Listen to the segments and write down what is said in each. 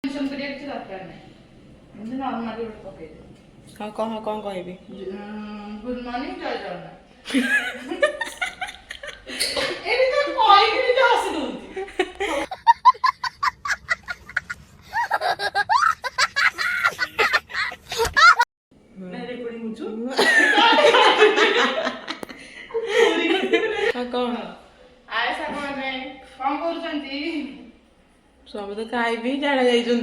Tension करिया किसी दरकार नहीं मुझे नॉर्मल रोड पके दे हां कौन कहबी गुड मॉर्निंग जय जगन्नाथ एबी तो कोई भी तो हसी दूंती मैं रिकॉर्डिंग मुझू हां कौन आए सागो में कौन करजंती सब तो खाई भी जाना जाइछन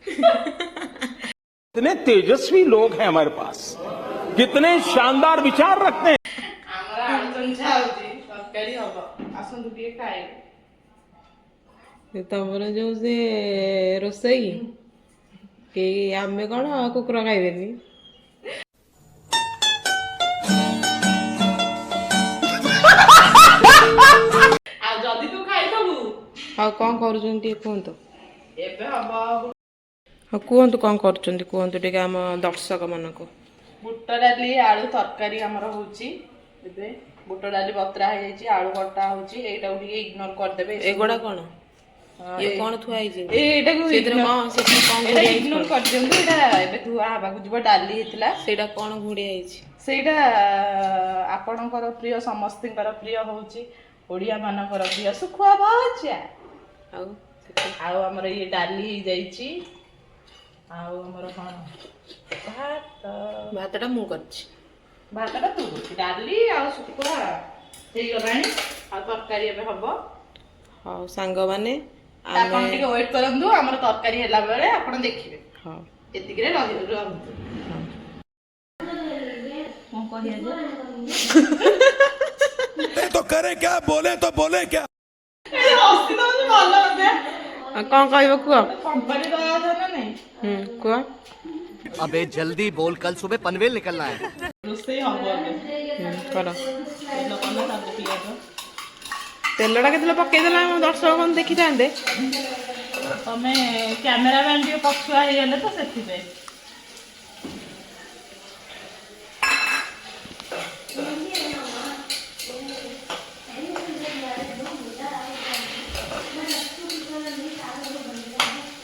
कितने तेजस्वी लोग हैं हमारे पास, कितने शानदार विचार रखते हैं। हमारा आलोचन चाहती सरकारी हबो आसन दुटिए खाए तमर जो से रोसई के आमे कौन कुकुर खाइबेनी आ जदी तू खाइ दबु हाँ कौन करुचंती कहंतो एबे हबो हाँ कहंतु कौन करुचंती कहंतु टिके आम दर्शक मानको बुट डाली आलू तरकारी हमर होची एबे बुट डाली बत्रा हो जाईची आलू कटा होची एटा उठी इग्नोर कर देबे एगोडा कौन ये कौन थुआ आइजे एटा को सेतिर कौन एटा इग्नोर कर दियंतु एटा एबे धुआ हबा को जिवो डाली हेतला सेटा कौन घुड़ी आइछि सेटा आपणकर प्रिय समस्तिंकर प्रिय होची ओडिया मानकर प्रिय सुखुआ भजा आउ आउ हमर ये डाली हो जाईची आउ हमर कोन भातटा मु करछि भातटा तू डाली आउ सुखुआ हेई गलानी आ तरकारी एबे हबो हाँ सांग माने आपण टिके वेट करंदु हमर तरकारी हैला बेले आपण देखिबे हाँ एतिकरे रहंतु कोन कहिया जे तो करे क्या, बोले तो बोले क्या। हस्ती तो जे भलो होते कौन कहबो कुआ कंपनी दया था ना नहीं कुआ अबे जल्दी बोल, कल सुबह पनवेल निकलना है। रोसे हबो करो लोकना सब पियाज तेलटा केतले पकई देला हम दर्शक कोन देखि थांदे तमे कैमरा मैन टिके पछुआ हे गेले तो सेति पे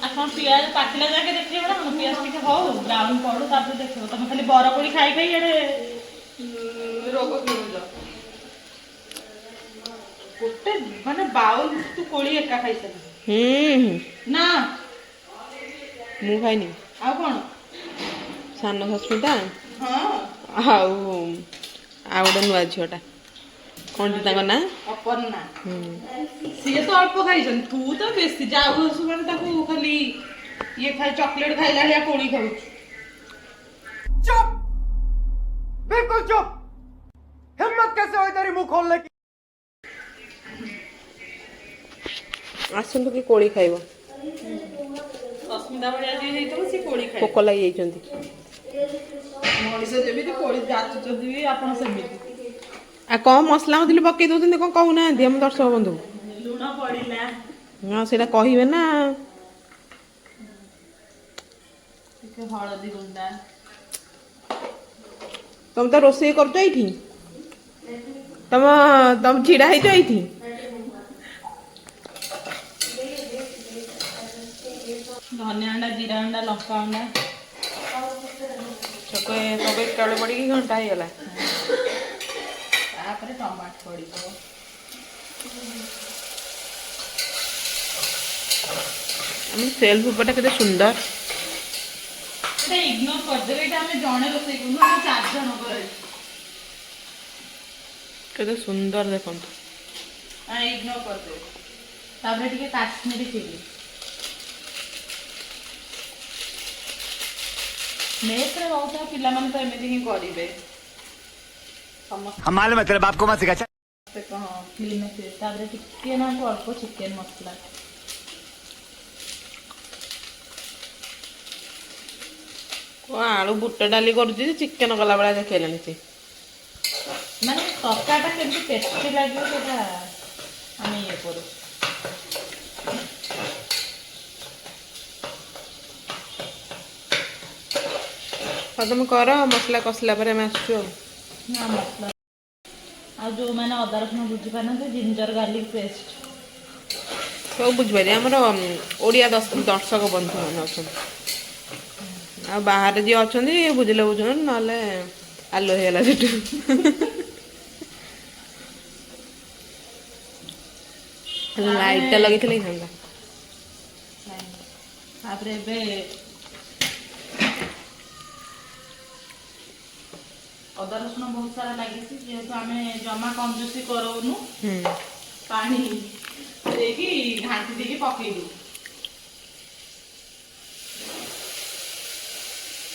आपण पियाज पाटला जाके देखिए बड़ा हम पियाज टिके हो ब्राउन पड़ो तापर देखियो तमे खाली बरकोड़ी खाई खाई एडे रोग किनु जा गोटे माने बाउल तू कोली एका खाई सक ना मु खाइनी आ कोन सान हस्पिटा हां आउ गोटे नुआ झीटा कौन तांग ना अपन्ना सीए तो अल्प खाइछन तू तो बेसी जाऊ सुमन ताकू खाली ये खाई चॉकलेट खाइला लिया कोली खाऊ चुप, बिल्कुल चुप। हिम्मत कैसे हुई तेरी मुंह खोलने की। आसंतु कि कोली खाइबो अस्मिता बड़िया जी हेतो सी कोली खाइ पोक लागि जाइछंती मଣିଷ ଯେମିତି କୋଳି ଯାଚୁଛନ୍ତି ବି ଆପଣ ସେମିତି आ कौन मसला मसली पकई दउछंती कौन कहू ना हम दर्शक बंधु ଲୁଣ ପଡିଲା हाँ सेटा कहिबे ना ଟିକେ ହଳଦୀ ଗୁଣ୍ଡା तुम तो रोसे करतो एठी तुम छिड़ा है एठी ଧନିଆ ଅଣ୍ଡା ଜିରା ଅଣ୍ଡା ଲଙ୍କା ଅଣ୍ଡା ଛକେ ସବୁ କାଳେ ପଡିକି ଘଣ୍ଟା ହେଇଗଲା ତାପରେ ଟମାଟୋ ପଡିବ हम सेल्फ उपटा केते सुंदर ଏଟା ଇଗ୍ନୋର କରିଦେବେ ଏଟା ଆମେ ଜଣେ ରୋଷେଇ କରୁନୁ ଆମେ 4 ଜଣ କରିବୁ केते सुंदर देखंतु आ ଇଗ୍ନୋର କରିଦେବେ ତାପରେ ଟିକେ କାଶ୍ମୀରୀ ଚିଲି मेसरे बहुत पिलाମାନେ ତ ଏମିତି ହିଁ କରିବେ ସମସ୍ତେ हम मालूम है तेरे बाप को मत सिखा। कह क्लीन ଅଛି ତାପରେ ଟିକେ ନା ଅଳ୍ପ ଚିକେନ ମସଲା को आलू बुट डाली करूची चिकेन गला बेला देखैलानी से ମାନେ ତରକାରୀଟା କେମିତି ଟେଷ୍ଟି ଲାଗିବ ସେଟା ଆମେ ଇଏ କରୁ हाँ तुम कर मसला कसला पर हम आसु ନା ମସଲା ଆଉ ଯୋଉମାନେ ଅଦା ରସୁଣ ବୁଝି ପାରୁନାହାନ୍ତି ଜିଞ୍ଜର ଗାର୍ଲିକ ପେଷ୍ଟ ସବୁ ବୁଝିପାରିବେ ଆମର ଓଡ଼ିଆ ଦର୍ଶକ ବନ୍ଧୁ ମାନେ ଅଛନ୍ତି। ଆଉ ବାହାରେ ଯିଏ ଅଛନ୍ତି ବୁଝିଲେ ବୁଝୁଛନ୍ତି, ନହେଲେ ଆଲୁ ହେଇଗଲା ସେଠୁ। ଲାଇଟ୍ଟା ଲଗେଇଥିଲେ ହେଇଥାନ୍ତା। ତାପରେ ଏବେ ଅଦା ରସୁଣ ବହୁତ ସାରା ଲାଗିଛି, ଯେହେତୁ ଆମେ ଜମା କଞ୍ଜୁସି କରଉନୁ, ପାଣି ଦେଇକି ଘାଣ୍ଟି ଦେଇକି ପକେଇଦଉ।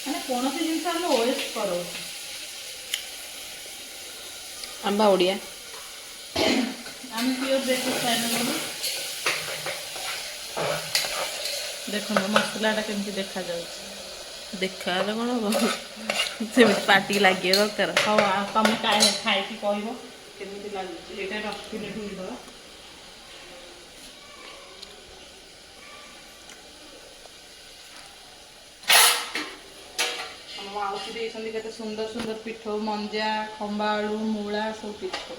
ମାନେ କୌଣସି ଜିନିଷ ଆମେ ୱେଷ୍ଟ କରଉ। ଆମ୍ବା ଓଡ଼ିଆ ଆମେ ପିଓର ଦେଶୀ ଷ୍ଟାଇଲ କରୁ। ଦେଖନ୍ତୁ ମସଲାଟା କେମିତି ଦେଖାଯାଉଛି। ଦେଖାହେଲେ କ'ଣ ହବ, ସେମିତି ପାଟିକି ଲାଗିବା ଦରକାର। ହଉ ଆଉ ତମେ ଖାଇକି କହିବ କେମିତି ଲାଗୁଛି। ଏଇଟା ରଖିଲେ ଧୋଇଦବା। ଆମ ମାଉସୀ ଦେଇଛନ୍ତି କେତେ ସୁନ୍ଦର ସୁନ୍ଦର ପିଠଉ, ମଞ୍ଜା, ଖମ୍ବା ଆଳୁ, ମୂଳା ସବୁ ପିଠଉ।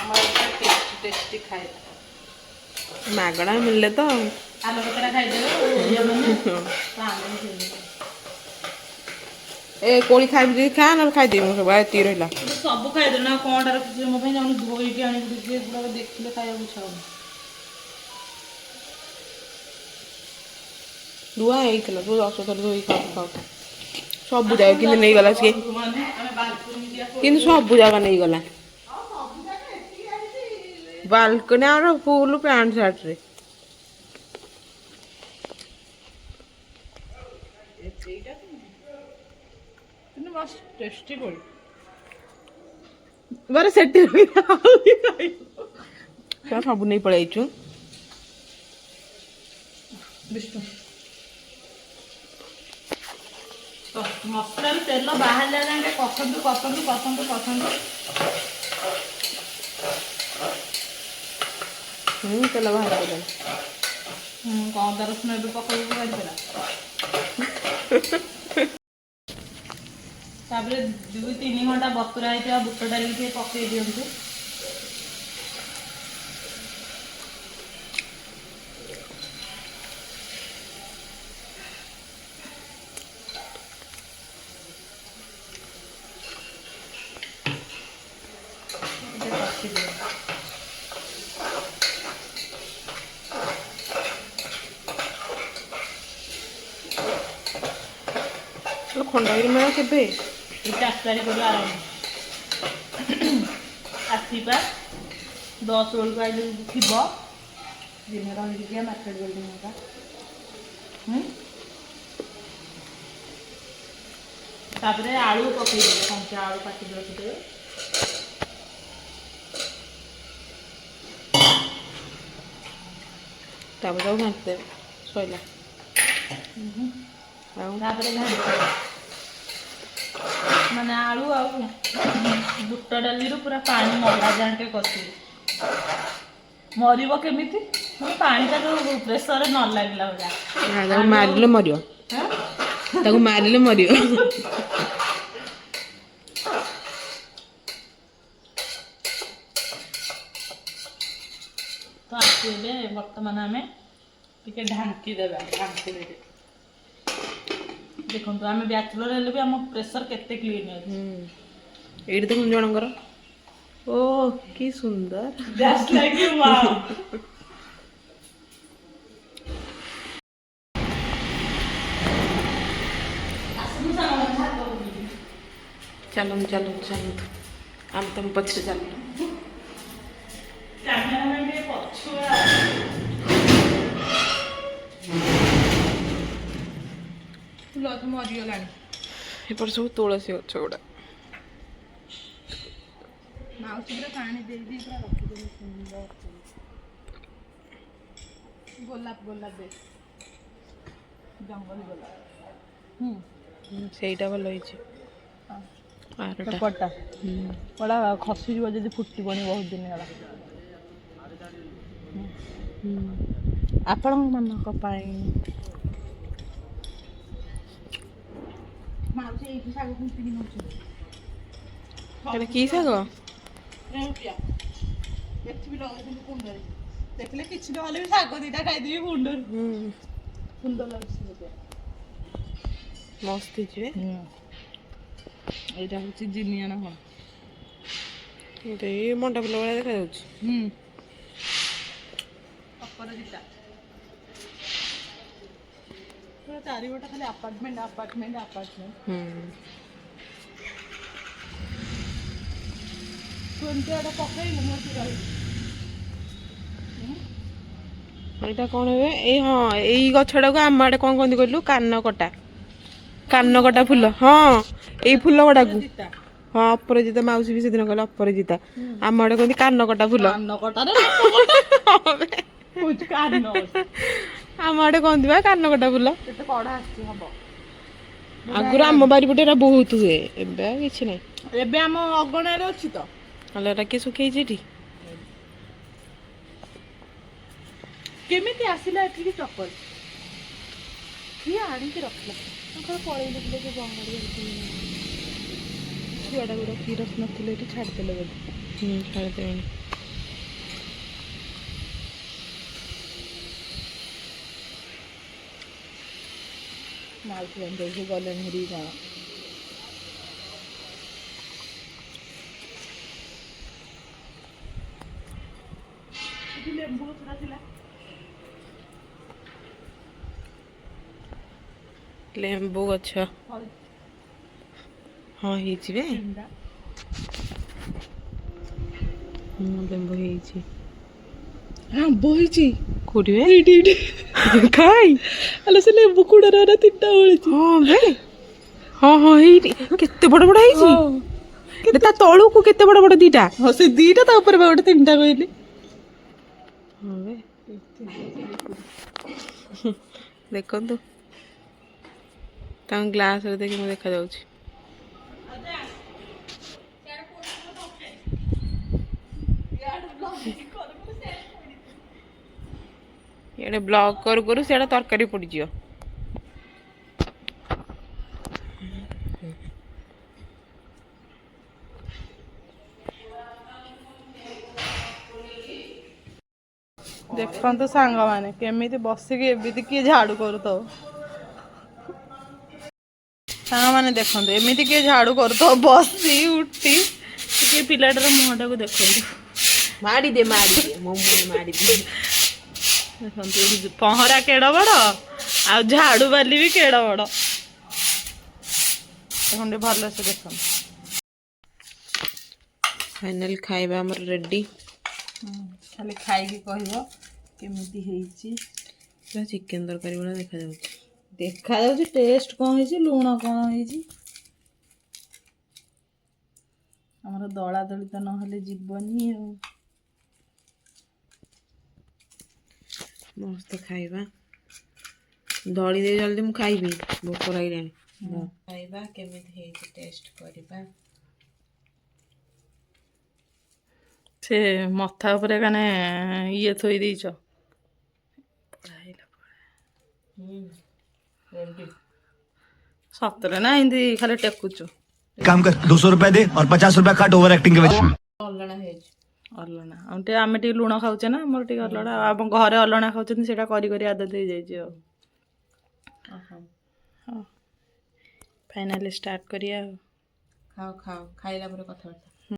ଆମର ଟେଷ୍ଟି ଟେଷ୍ଟି ଖାଇବା। ମାଗଣା ମିଳିଲେ ତ ଆଲୁ କେତେଟା ଖାଇଦେବେ ଓଡ଼ିଆ ମାନେ। ଏ କୋଳି ଖାଇବି ଯଦି ଖା, ନହେଲେ ଖାଇଦେବି ମୁଁ ସବୁ। ଏତିକି ରହିଲା। ସବୁ ଖାଇଦେଲେ ନା କ'ଣଟା ରଖିଛି ମୋ ପାଇଁ, ଯାଉନି ଧୋଇକି ଆଣିକି ଟିକେ ଏଗୁଡ଼ାକ ଦେଖିଲେ ଖାଇବାକୁ ଇଚ୍ଛା ହଉନି। ଧୁଆ ହେଇଥିଲା, ତୁ 10 ଥର ଧୋଇକି ଖାଉ। ସବୁ ଜାଗା କିନ୍ତୁ ନେଇଗଲା ସିଏ, କିନ୍ତୁ ସବୁ ଜାଗା ନେଇଗଲା। ବାଲକନି ଆମର ଫୁଲ ପ୍ୟାଣ୍ଟ ସାର୍ଟରେ। ଟେଷ୍ଟି କୋଳି ବରା ସେଠି ସବୁ ନେଇ ପଳେଇଛୁ। ମସଲାରୁ ତେଲ ବାହାରିଲା ଯାଏ କଷନ୍ତୁ କଷନ୍ତୁ କଷନ୍ତୁ କଷନ୍ତୁ। ତେଲ ବାହାର କଲାଣି। ଅଦା ରସୁଣ ଏବେ ପକେଇକି କରିଦେଲା। ତାପରେ 2-3 ଘଣ୍ଟା ବତୁରା ହେଇଥିବା ବୁଟ ଡାଲି ଟିକେ ପକେଇ ଦିଅନ୍ତୁ। ଖଣ୍ଡଗିରି ମେଳା କେବେ? 4 ତାରିଖରୁ ଆରମ୍ଭ। ଆସିବା 10 ବେଳକୁ ଆଇଲେ ଥିବ। ଦିନ ରହିକି ଯିବା ମାର୍କେଟ ବିଲ୍ଡିଂ ହେକା। ତାପରେ ଆଳୁ ପକେଇଦେବେ, କଞ୍ଚା ଆଳୁ କାଟିକି ରଖିଦେବେ। ତାପରେ ତାକୁ ଘାଣ୍ଟି ଦେବେ, ସଇଲା। ତାପରେ ମାନେ ଆଳୁ ଆଉ ବୁଟ ଡାଲିରୁ ପୁରା ପାଣି ମଲା ଯାକେ କଷିବେ। ମରିବ କେମିତି? ପାଣିଟା ଯୋଉ ପ୍ରେସରରେ ନ ଲାଗିଲା ଭଳିଆ। ତାକୁ ମାରିଲେ ମରିବ, ତାକୁ ମାରିଲେ ମରିବ। ତ ଆସିଲେ ବର୍ତ୍ତମାନ ଆମେ ଟିକେ ଢାଙ୍କି ଦେବା। ଦେଖନ୍ତୁ ଆମେ ବ୍ୟାଚଲର ହେଲେ ବି ଆମ ପ୍ରେସର କେତେ କ୍ଲିନ୍ ଅଛି। ଏଇଠି ଦେଖୁନ ଜଣଙ୍କର, ଓ କି ସୁନ୍ଦର। Just like you, wow. ଚାଲନ୍ତୁ ଚାଲନ୍ତୁ ଚାଲନ୍ତୁ, ଆମେ ତମ ପଛରେ ଚାଲନ୍ତୁ। କ୍ୟାମେରାମ୍ୟାନ୍ ଟିକେ ପଛୁଆ। ଫୁଲ ଗଛ ମରିଗଲାଣି। ଏପଟେ ସବୁ ତୁଳସୀ ଗଛ ଗୁଡ଼ା। ମାଉସୀ ପୁରା ପାଣି ଦେଇ ପୁରା ରଖିଦେବି ସୁନ୍ଦର। ଗୋଲାପ ଦେ ଜଙ୍ଗଲ ଗୋଲାପ। ସେଇଟା ଭଲ ହେଇଛି। ପଟା ଖସିଯିବ ଯଦି ଫୁଟିବନି ବହୁତ ଦିନ ହେଲା। ଆପଣଙ୍କ ମାନଙ୍କ ପାଇଁ ମାଉସୀ ଏଇଠି ଶାଗ ଖୁଣ୍ଟିକି ନଉଛନ୍ତି। ଏଇଟା କି ଶାଗ? ଏଠି ବି ଲଗେଇଛନ୍ତି କୁଣ୍ଡରେ। ଦେଖିଲେ କିଛି ନହେଲେ ବି ଶାଗ ଦିଟା ଖାଇଦେବି ମୁଣ୍ଡରୁ। ସୁନ୍ଦର ଲାଗୁଛି ସେଟା। ମସ୍ତ ହେଇଯିବେ। ଏଇଟା ହଉଛି ଜିନିଆ ନା କଣ? ଏଇ ମଣ୍ଡା ଫୁଲ ଭଳିଆ ଦେଖାଯାଉଛି। ଅପରାଜିତା ପୁରା ଚାରିପଟ ଖାଲି ଆପାର୍ଟମେଣ୍ଟ ଆପାର୍ଟମେଣ୍ଟ ଆପାର୍ଟମେଣ୍ଟ। ତୁ ଏମିତି ଗୋଟେ ପକେଇଲୁ ମୋର କି ରହିବୁ। ଏଇଟା କଣ ହୁଏ? ଏଇ ହଁ ଏଇ ଗଛଟାକୁ ଆମ ଆଡେ କଣ କହନ୍ତି କହିଲୁ? କାନକଟା। କାନକଟା ଫୁଲ। ହଁ ଏଇ ଫୁଲ ଗୁଡାକୁ। ଅପରାଜିତା। ହଁ ଅପରାଜିତା ମାଉସୀ ବି ସେଦିନ କହିଲେ ଅପରାଜିତା। ଆମ ଆଡେ କହନ୍ତି କାନକଟା ଫୁଲ। କାନକଟାରେ କହୁଛି କାନ ଆମ ଆଡେ କହନ୍ତି ବା କାନକଟା ଫୁଲ। କେତେ କଢା ଆସିଛି ହବ। ଆଗରୁ ଆମ ବାରିପଟେ ଏରା ବହୁତ ହୁଏ, ଏବେ ଆଉ କିଛି ନାହିଁ। ଏବେ ଆମ ଅଗଣାରେ ଅଛି ତ। ହେଲେ ଏଟା କିଏ ଶୁଖେଇଛି ଏଠି? କେମିତି ଆସିଲା ଏଠିକି ଚପଲ? କିଏ ଆଣିକି ରଖିଲା? ତାଙ୍କର ପଳେଇଲେ ବୋଧେ ଯେ ବଙ୍ଗାଳୀ ଛୁଆଟା ଗୁଡ଼ା କିଏ ରଖିନଥିଲେ ଏଠି ଛାଡ଼ିଦେଲେ ବୋଧେ। ଛାଡ଼ିଦେବେଣି। ମାଉସୀ ବାନ୍ଧବୀ ଗଲେଣି ହେରି କ'ଣ? ଏଠି ଲେମ୍ବୁ ଗଛଟା ଥିଲା। ଲେମ୍ବୁ ଗଛ ହଁ ହେଇଛି ବେ। ଲେମ୍ବୁ ହେଇଛି। ଆମ୍ବ ହେଇଛି କୋଉଠି ବେ? ଏଇଠି ଏଇଠି ଖାଇ ଆଲୋ ସେ ଲେମ୍ବୁ କୁଡ଼ାରେ ଏରା ତିନିଟା ଓଳିଛି। ହଁ ବେ ହଁ ହଁ ହେଇଟି କେତେ ବଡ ବଡ ହେଇଛି। ତା ତଳକୁ କେତେ ବଡ ବଡ ଦିଟା। ହଁ ସେ ଦିଟା ତା ଉପରେ ବା ଗୋଟେ ତିନିଟା କହିଲି। ହଁ ବେ ଦେଖନ୍ତୁ ତାଙ୍କ ଗ୍ଲାସରେ ଦେଖି ମୁଁ ଦେଖାଯାଉଛି। ଇଆଡେ ବ୍ଲକ୍ କରୁ କରୁ ସିଆଡେ ତରକାରୀ ପୋଡିଯିବ। ଦେଖନ୍ତୁ ସାଙ୍ଗମାନେ କେମିତି ବସିକି ଏମିତି କିଏ ଝାଡୁ କରୁଥିବ। ସାଙ୍ଗମାନେ ଦେଖନ୍ତୁ ଏମିତି କିଏ ଝାଡୁ କରୁଥିବ ବସି ଉଠି। ଟିକେ ପିଲାଟାର ମୁହଁଟାକୁ ଦେଖନ୍ତୁ। ମାଡିଦେ ମୋ ମୁହଁ ମାଡିଦେ। ଦେଖନ୍ତୁ ଏଠି ପହଁରା କେଡ ବଡ ଆଉ ଝାଡୁ ବାଲି ବି କେଡ ବଡ। ଦେଖନ୍ତୁ ଭଲସେ ଦେଖନ୍ତୁ। ଫାଇନାଲ ଖାଇବା ଆମର ରେଡି। ଖାଲି ଖାଇକି କହିବ କେମିତି ହେଇଛି। ପୁରା ଚିକେନ ତରକାରୀ ଭଳିଆ ଦେଖାଯାଉଛି। ଦେଖାଯାଉଛି ଟେଷ୍ଟ କ'ଣ ହେଇଛି ଲୁଣ କ'ଣ ହେଇଛି। ଆମର ଦଳା ଦଳି ତ ନହେଲେ ଯିବନି ଆଉ। ମସ୍ତ ଖାଇବା ଦଳି ଦେଇ ଜଲ୍ଦି ମୁଁ ଖାଇବି ଭୋକ ଲାଗିଲାଣି। ଖାଇବା କେମିତି ହେଇଛି ଟେଷ୍ଟ କରିବା। ସେ ମଥା ଉପରେ କାନେ ଇଏ ଥୋଇ ଦେଇଛ। ସତରେ ନା ଏମିତି ଖାଲି ଟେକୁଛୁ। काम कर 200 रुपए दे और 50 रुपए काट ओवर एक्टिंग के वजह से। ଅଲଣା ହେଇଛି। ଅଲଣା ଆମେ ଟିକେ ଲୁଣ ଖାଉଛେ ନା ଆମର ଟିକେ ଅଲଣା ଆଉ ଆମ ଘରେ ଅଲଣା ଖାଉଛନ୍ତି ସେଇଟା କରି କରି ଆଦତ ହେଇଯାଇଛି ଆଉ। ଫାଇନାଲି ଷ୍ଟାର୍ଟ କରିବା ଆଉ। ଖାଅ ଖାଇଲା ପରେ କଥାବାର୍ତ୍ତା।